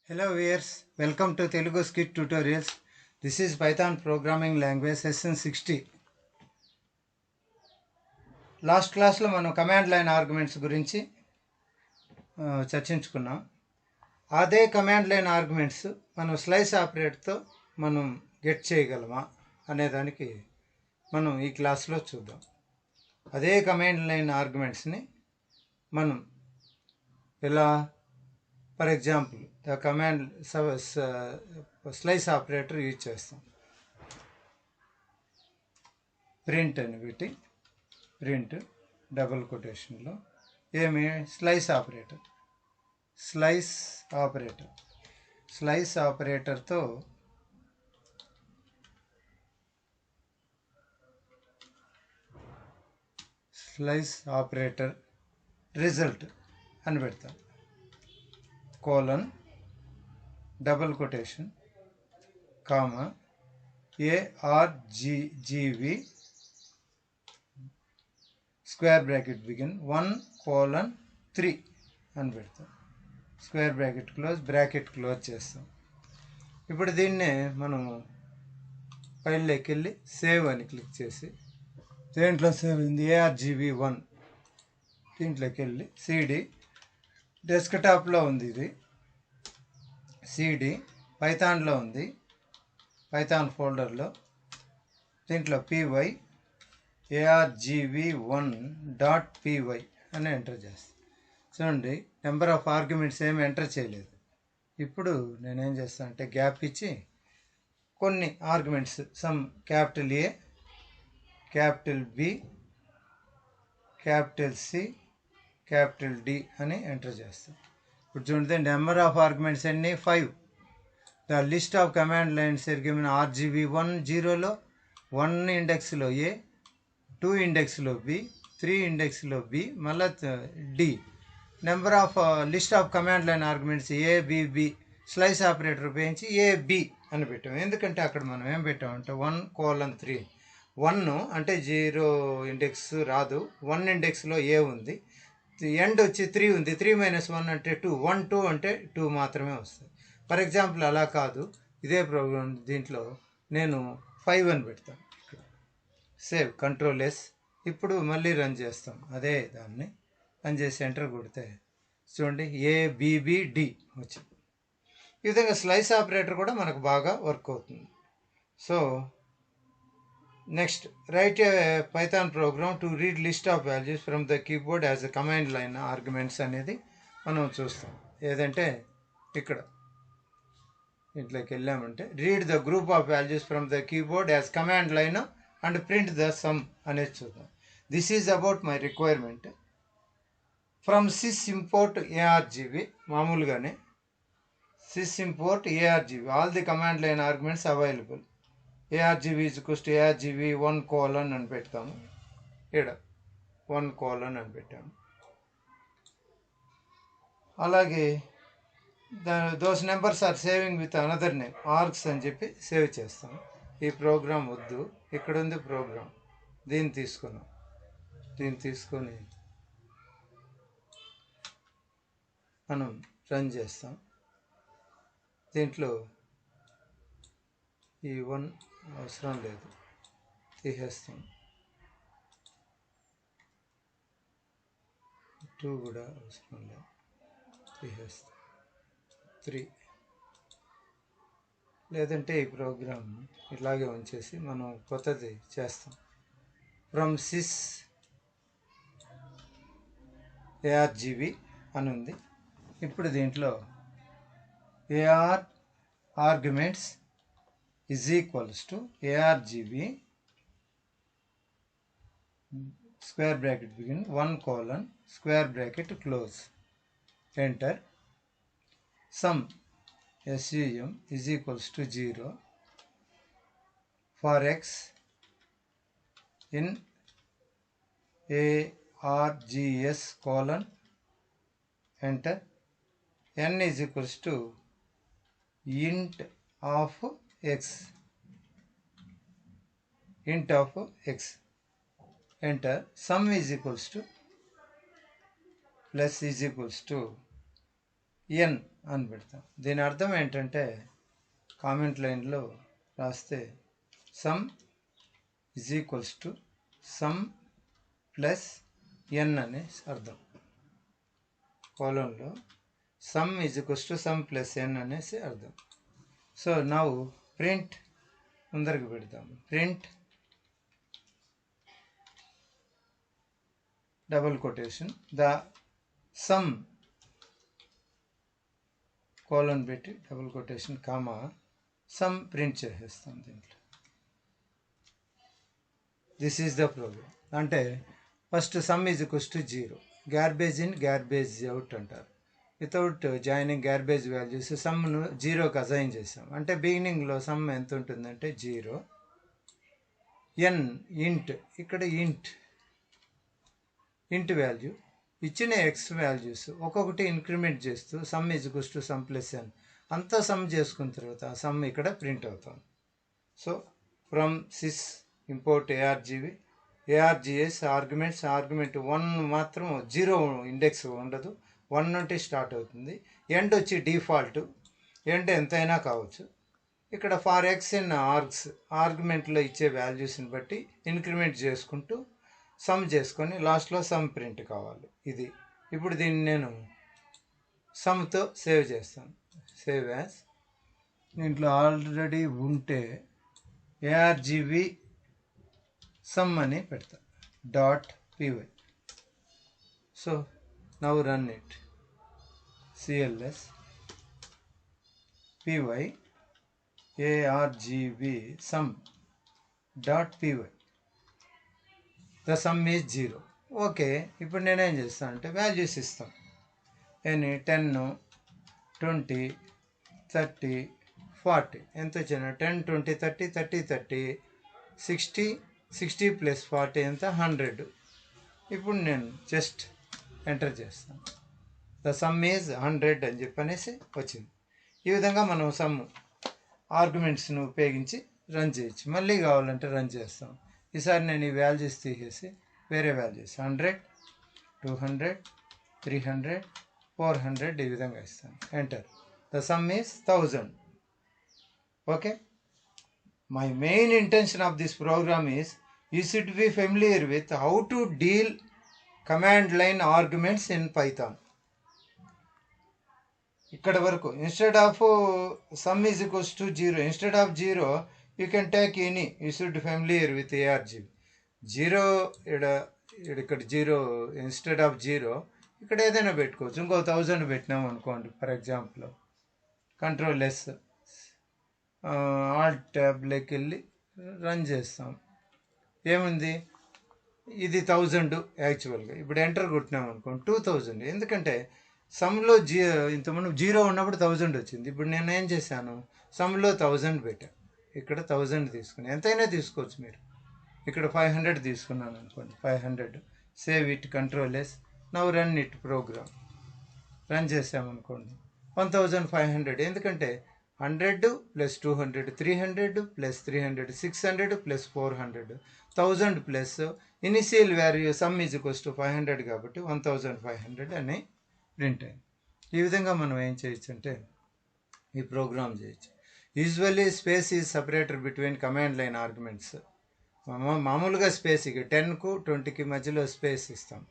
Hello viewers, welcome to Telugu Scit tutorials. This is Python programming language session 60. Last క్లాస్లో మనం command line arguments గురించి చర్చించుకున్నాం. అదే command line arguments మనం slice ఆపరేటర్తో మనం get చేయగలమా అనేదానికి మనం ఈ క్లాస్లో చూద్దాం. అదే కమాండ్ లైన్ ఆర్గ్యుమెంట్స్ని మనం ఎలా, for example the command slice operator use చేస్తాం. ప్రింట్ అని పెట్టి ప్రింట్ డబుల్ కొటేషన్లో ఏమి స్లైస్ ఆపరేటర్తో స్లైస్ ఆపరేటర్ రిజల్ట్ అని పెడతాం. Colon double quotation comma ARGV square bracket begin 1:3 అని పెడతాం. స్క్వేర్ బ్రాకెట్ క్లోజ్ చేస్తాం. ఇప్పుడు దీన్నే మనము ఫైల్లోకి వెళ్ళి సేవ్ అని క్లిక్ చేసి దేంట్లో సేవ్ అయింది ARGV1 దీంట్లోకి వెళ్ళి CD డెస్క్టాప్లో ఉంది, ఇది CD పైథాన్లో ఉంది, పైథాన్ ఫోల్డర్లో దీంట్లో py argv1.py అని ఎంటర్ చేస్తాను. చూడండి, నెంబర్ ఆఫ్ ఆర్గ్యుమెంట్స్ ఏమి ఎంటర్ చేయలేదు. ఇప్పుడు నేనేం చేస్తాను అంటే గ్యాప్ ఇచ్చి కొన్ని arguments some capital A, capital B, capital C, capital D అని ఎంటర్ చేస్తాం. ఇప్పుడు చూడండి, నెంబర్ ఆఫ్ ఆర్గ్యుమెంట్స్ అన్ని 5. The list of command lines given RGV1 0లో 1 ఇండెక్స్లో A, 2 ఇండెక్స్లో B, 3 ఇండెక్స్లో B, మళ్ళీ D. Number of list of command line arguments ABB slice operator ఉపయోగించి AB అని పెట్టాం. ఎందుకంటే అక్కడ మనం ఏం పెట్టామంటే 1:3. 1 అంటే 0 ఇండెక్స్ రాదు, 1 ఇండెక్స్లో A ఉంది, ఎండ్ వచ్చి 3 ఉంది, 3 - 1 అంటే 2, 1 2 అంటే 2 మాత్రమే వస్తుంది. ఫర్ ఎగ్జాంపుల్ అలా కాదు, ఇదే ప్రోగ్రామ్ దీంట్లో నేను 5 అని పెడతాను. Save, control S. ఇప్పుడు మళ్ళీ రన్ చేస్తాం. అదే దాన్ని రన్ చేసి ఎంటర్ కొడితే చూడండి ABBD వచ్చింది. ఈ విధంగా స్లైస్ ఆపరేటర్ కూడా మనకు బాగా వర్క్ అవుతుంది. So next, right A Python program to read list of values from the keyboard as a command line arguments అనేది మనం చూస్తాం. ఏదంటే ఇక్కడ ఇంట్లోకి వెళ్ళామంటే read the group of values from the keyboard as command line and print the sum అనేది చూద్దాం. This is about my requirement from sys import argv. మామూలుగానే sys import argv all the command line arguments available. argv argv1: అని పెడతాము. ఇక్కడ 1: అని పెట్టాము. అలాగే those numbers are saving with another name args అని చెప్పి సేవ్ చేస్తాం. ఈ ప్రోగ్రామ్ వద్దు, ఇక్కడ ఉంది ప్రోగ్రామ్, దీన్ని తీసుకొని మనం రన్ చేస్తాం. దీంట్లో ఈ 1 అవసరం లేదు, తీసేస్తాం. 2 కూడా అవసరం లేదు, తీసేస్తాం. 3 లేదంటే ఈ ప్రోగ్రామ్ ఇలాగే ఉంచేసి మనం కొత్తది చేస్తాం. ఫ్రమ్ sys argv అని ఉంది. ఇప్పుడు దీంట్లో AR arguments is equals to ARGV square bracket begin 1: square bracket close, enter. Some SUM is equals to 0 for X in ARGS : enter. N is equals to int of X, enter. Sum is equals to plus is equals to n అని పెడతాం. దీని అర్థం ఏంటంటే comment లైన్లో రాస్తే sum is equals to sum plus n అనే అర్థం. కోలంలో sum is equals to sum plus n అనేసి అర్థం. సో నౌ ప్రింట్ ముందరికి పెడతాం. Print double quotation the sum colon పెట్టి double quotation comma sum print చేసేస్తాం దీంట్లో. This is the program. అంటే first sum is equals to 0, garbage in garbage out అంటారు. Without joining garbage values సమ్ను 0కి assign చేసాం. అంటే బిగినింగ్లో సమ్ ఎంత ఉంటుందంటే 0. ఎన్ ఇంట్, ఇక్కడ ఇంట్ వాల్యూ ఇచ్చిన ఎక్స్ వాల్యూస్ ఒక్కొక్కటి ఇంక్రిమెంట్ చేస్తూ sum is equals to sum plus n అంతా సమ్ చేసుకున్న తర్వాత ఆ సమ్ ఇక్కడ ప్రింట్ అవుతాం. So from sys import ARGS arguments, argument 1 మాత్రం 0 ఇండెక్స్ ఉండదు, 1 నుండి స్టార్ట్ అవుతుంది. ఎండ్ వచ్చి డిఫాల్ట్, ఎండ్ ఎంతైనా కావచ్చు. ఇక్కడ ఫార్ ఎక్స్ ఇన్ ఆర్గ్యుమెంట్లో ఇచ్చే వాల్యూస్ని బట్టి ఇంక్రిమెంట్ చేసుకుంటూ సమ్ చేసుకొని లాస్ట్లో సమ్ ప్రింట్ కావాలి. ఇది ఇప్పుడు దీన్ని నేను సమ్తో సేవ్ చేస్తాను. సేవ్ యాజ్ దీంట్లో ఆల్రెడీ ఉంటే ARGV సమ్ అని పెడతా .py. So now run it. CLS py ARGV sum .py. The sum is 0. Okay, ఇప్పుడు నేనేం చేస్తాను అంటే వాల్యూస్ ఇస్తాను. ఎనీ 10, 20, 30, 40 ఎంత వచ్చిన 10, 20, 30, 30, 30, 60, 60 ప్లస్ 40 ఎంత 100. ఇప్పుడు నేను జస్ట్ ఎంటర్ చేస్తాను. ద సమ్ ఈజ్ 100 అని చెప్పనేసి వచ్చింది. ఈ విధంగా మనం సమ్ ఆర్గ్యుమెంట్స్ను ఉపయోగించి రన్ చేయొచ్చు. మళ్ళీ కావాలంటే రన్ చేస్తాం. ఈసారి నేను ఈ వాల్యూస్ తీసేసి వేరే వాల్యూస్ 100, 200, 300, 400 ఈ విధంగా ఇస్తాను. Enter. The sum is 1000. Okay. My main intention of this program is you should be familiar with how to deal command line arguments in Python. ఇక్కడ వరకు instead of sum is equals to 0, instead of 0 you can take any. You should be familiar with ARGB. 0 ఇక్కడ 0 instead of 0 ఇక్కడ ఏదైనా పెట్టుకోవచ్చు. ఇంకో 1000 పెట్టినాం అనుకోండి. For example control S alt ట్యాబ్లోకి వెళ్ళి రన్ చేస్తాం. ఏముంది, ఇది 1000 యాక్చువల్గా. ఇప్పుడు ఎంటర్ కొట్టినాం అనుకోండి 2000. ఎందుకంటే సమ్లో ఇంతకుముందు 0 ఉన్నప్పుడు 1000 వచ్చింది. ఇప్పుడు నేను ఏం చేశాను, సమ్లో 1000 పెట్టాను. ఇక్కడ 1000 తీసుకుని ఎంతైనా తీసుకోవచ్చు మీరు. ఇక్కడ 500 తీసుకున్నాను అనుకోండి, 500. Save it, control S. Now run it program. Run చేసామనుకోండి 1500. ఎందుకంటే 100 plus 200 300 plus 300 600 plus 400 1000 plus initial value sum is equals to 500 కాబట్టి 1500 అని ప్రింట్ అయింది. ఈ విధంగా మనం ఏం చేయొచ్చు అంటే ఈ ప్రోగ్రామ్ చేయొచ్చు. Usually space is separator between command line arguments. మామూలుగా స్పేస్ ఇక 10కు 20కి మధ్యలో స్పేస్ ఇస్తాం.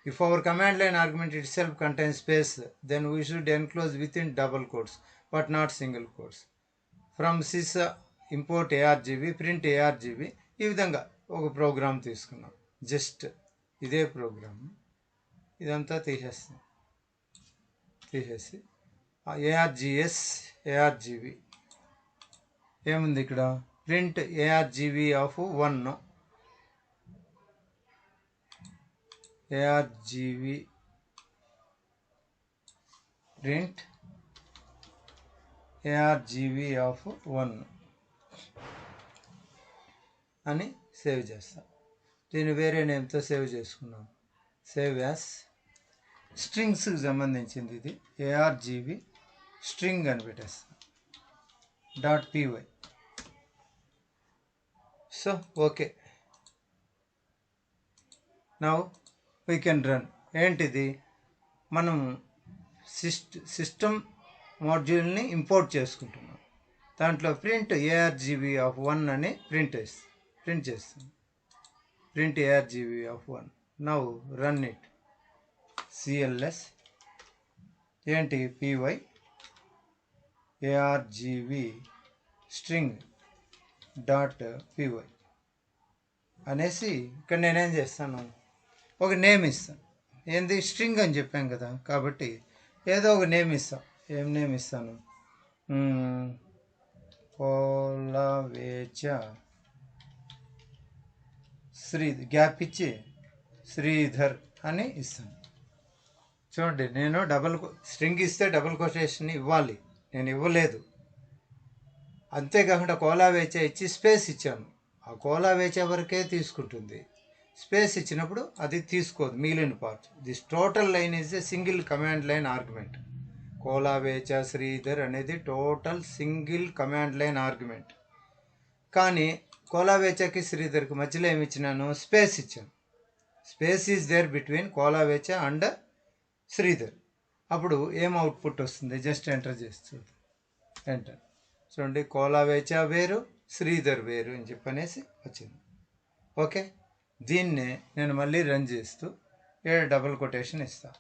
If our command line argument it self contain space then we should enclose within double quotes but not single quotes. From sys import ARGB, print ARGB. ఈ విధంగా ఒక programme తీసుకున్నాం. జస్ట్ ఇదే ప్రోగ్రామ్ ఇదంతా తీసేసి ARGB ఏముంది ఇక్కడ, print ARGB of 1, ARGB print ARGB of 1 అని సేవ్ చేస్తాం. దీన్ని వేరే నేమ్తో సేవ్ చేసుకున్నాం. Save as. స్ట్రింగ్స్కి సంబంధించింది ఇది. ARGB స్ట్రింగ్ అని పెట్టేస్తాం. .py. So okay, now we can run. ఏంటిది, మనం సిస్టమ్ మాడ్యూల్ని ఇంపోర్ట్ చేసుకుంటున్నాం. దాంట్లో ప్రింట్ ARGB of 1 అని ప్రింట్ చేస్తాం. Print ARGB of 1. Now run it. CLS ఏంటి py ARGB string dot py అనేసి ఇక్కడ నేనేం చేస్తాను, ఒక నేమ్ ఇస్తాను. ఏంది, స్ట్రింగ్ అని చెప్పాం కదా, కాబట్టి ఏదో ఒక నేమ్ ఇస్తాను. ఏం నేమ్ ఇస్తాను? కోలవేచ గ్యాప్ ఇచ్చి శ్రీధర్ అని ఇస్తాను. చూడండి, నేను స్ట్రింగ్ ఇస్తే డబుల్ కొటేషన్ ఇవ్వాలి, నేను ఇవ్వలేదు. అంతేకాకుండా కోలావేచ ఇచ్చి స్పేస్ ఇచ్చాను. ఆ కోలావేచ వరకే తీసుకుంటుంది. స్పేస్ ఇచ్చినప్పుడు అది తీసుకోదు మిగిలిన part. This total line is a single command line argument. Kolavecha Sridhar అనేది total single command line argument. కానీ కోలావేచకి శ్రీధర్కి మధ్యలో ఏమి ఇచ్చినాను? స్పేస్ ఇచ్చాను. Space is there between Kolavecha and Sridhar. అప్పుడు ఏం అవుట్పుట్ వస్తుంది? జస్ట్ ఎంటర్ చేస్తుంది. ఎంటర్. చూడండి, కోలావేచ వేరు, శ్రీధర్ వేరు అని చెప్పనేసి వచ్చింది. ఓకే, దీన్నే నేను మళ్ళీ రన్ చేస్తూ డబుల్ కొటేషన్ ఇస్తాను.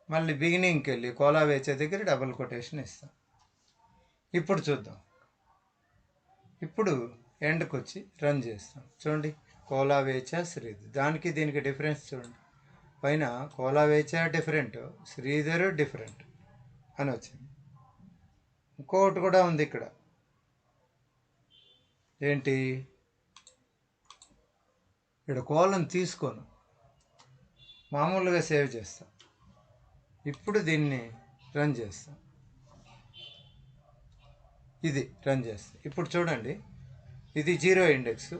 మళ్ళీ బిగినింగ్కి వెళ్ళి కోలావేచ దగ్గర డబుల్ కొటేషన్ ఇస్తాను. ఇప్పుడు చూద్దాం. ఇప్పుడు ఎండ్కి వచ్చి రన్ చేస్తాం. చూడండి, కోలావేచ శ్రీధర్. దానికి దీనికి డిఫరెన్స్ చూడండి. పైన కోలావేచ డిఫరెంట్, శ్రీధర్ డిఫరెంట్ అని వచ్చింది. ఇంకోటి కూడా ఉంది ఇక్కడ. ఏంటి, ఇక్కడ కోలను తీసుకోను, మామూలుగా సేవ్ చేస్తాం. ఇప్పుడు దీన్ని రన్ చేస్తాం. ఇది రన్ చేస్తాం. ఇప్పుడు చూడండి, ఇది 0 ఇండెక్స్,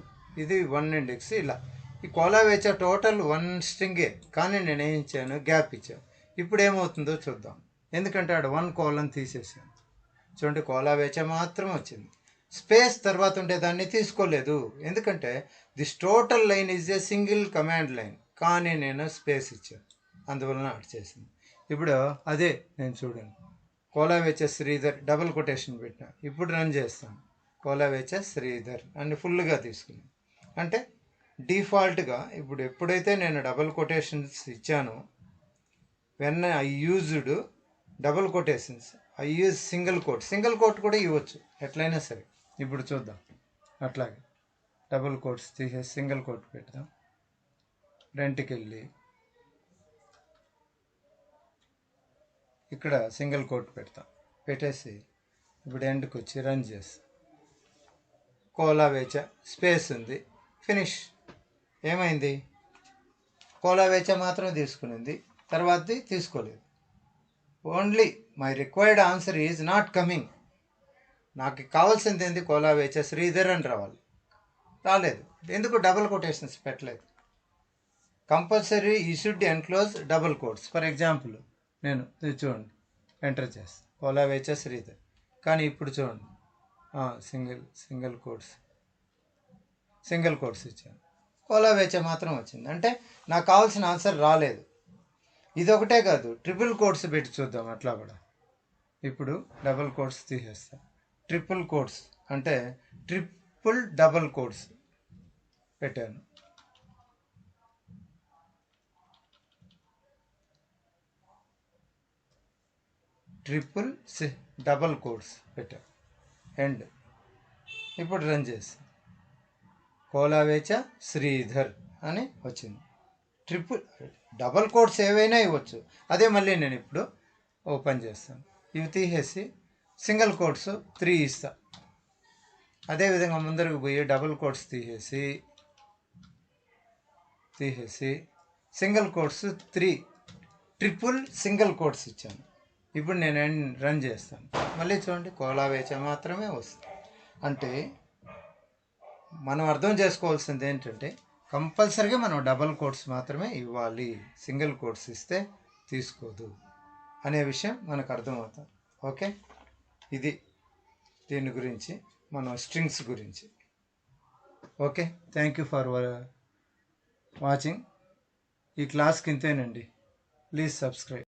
ఇది 1 ఇండెక్స్. ఇలా ఈ కోలావేచ టోటల్ 1 స్ట్రింగే, కానీ నేను ఏం ఇచ్చాను? గ్యాప్ ఇచ్చాను. ఇప్పుడు ఏమవుతుందో చూద్దాం. ఎందుకంటే ఆడ 1 కోలను తీసేసాను. చూడండి, కోలావేచ మాత్రం వచ్చింది. స్పేస్ తర్వాత ఉంటే దాన్ని తీసుకోలేదు. ఎందుకంటే this total line is a single command line, కానీ నేను స్పేస్ ఇచ్చాను, అందువలన అటు చేసింది. ఇప్పుడు అదే నేను చూడండి, కోలావేచ శ్రీధర్ డబుల్ కొటేషన్ పెట్టిన. ఇప్పుడు రన్ చేస్తాను. కోలావేచ శ్రీధర్ అని ఫుల్గా తీసుకున్నాను. అంటే డిఫాల్ట్గా ఇప్పుడు ఎప్పుడైతే నేను డబుల్ కొటేషన్స్ ఇచ్చానో, when I used double quotations, I use single quote కూడా ఇవ్వచ్చు, ఎట్లయినా సరే. ఇప్పుడు చూద్దాం. అట్లాగే డబుల్ కోట్స్ తీసేసి సింగిల్ కోట్ పెడదాం. రెంట్కి వెళ్ళి ఇక్కడ సింగిల్ కోట్ పెడతాం. పెట్టేసి ఇప్పుడు ఎండ్కి వచ్చి రన్ చేస్తాం. కోలావేచ స్పేస్ ఉంది, ఫినిష్. ఏమైంది? కోలావేచ మాత్రమే తీసుకునింది, తర్వాతది తీసుకోలేదు. Only my required answer is not coming. నాకు కావాల్సింది ఏంది? కోలావేచ శ్రీధర్ అని రావాలి, రాలేదు. ఎందుకు? డబుల్ కొటేషన్స్ పెట్టలేదు. కంపల్సరీ ఈ should enclose double quotes. For example నేను చూడండి ఎంటర్ చేస్తాను, కోలావేచ శ్రీధర్. కానీ ఇప్పుడు చూడండి, సింగిల్ కోట్స్ ఇచ్చాను, కోలావేచ మాత్రం వచ్చింది. అంటే నాకు కావాల్సిన ఆన్సర్ రాలేదు. ఇదొకటే కాదు, ట్రిపుల్ కోట్స్ పెట్టి చూద్దాం అట్లా కూడా. ఇప్పుడు డబుల్ కోట్స్ తీసేస్తాం. ట్రిపుల్ కోట్స్ అంటే ట్రిపుల్ డబుల్ కోట్స్ పెట్టాను. ట్రిపుల్ డబుల్ కోట్స్ పెట్టాను. ఎండ్. ఇప్పుడు రన్ చేస్తాం. కోలావేచ శ్రీధర్ అని వచ్చింది. డబల్ కోట్స్ ఏవైనా ఇవ్వచ్చు. అదే మళ్ళీ నేను ఇప్పుడు ఓపెన్ చేస్తాను. ఇవి తీసేసి సింగిల్ కోట్స్ 3 ఇస్తా. అదేవిధంగా ముందరకు పోయి డబుల్ కోట్స్ తీసేసి single quotes 3, triple single quotes ఇచ్చాను. ఇప్పుడు నేను రన్ చేస్తాను. మళ్ళీ చూడండి, కోలావేచ మాత్రమే వస్తుంది. అంటే మనం అర్థం చేసుకోవాల్సింది ఏంటంటే, కంపల్సరీగా మనం డబల్ కోట్స్ మాత్రమే ఇవ్వాలి, సింగిల్ కోట్స్ ఇస్తే తీసుకోదు అనే విషయం మనకు అర్థమవుతుంది. ఓకే, ఇది దీని గురించి మన స్ట్రింగ్స్ గురించి. Okay, thank you for watching. ఈ క్లాస్కి ఇంతేనండి. Please subscribe.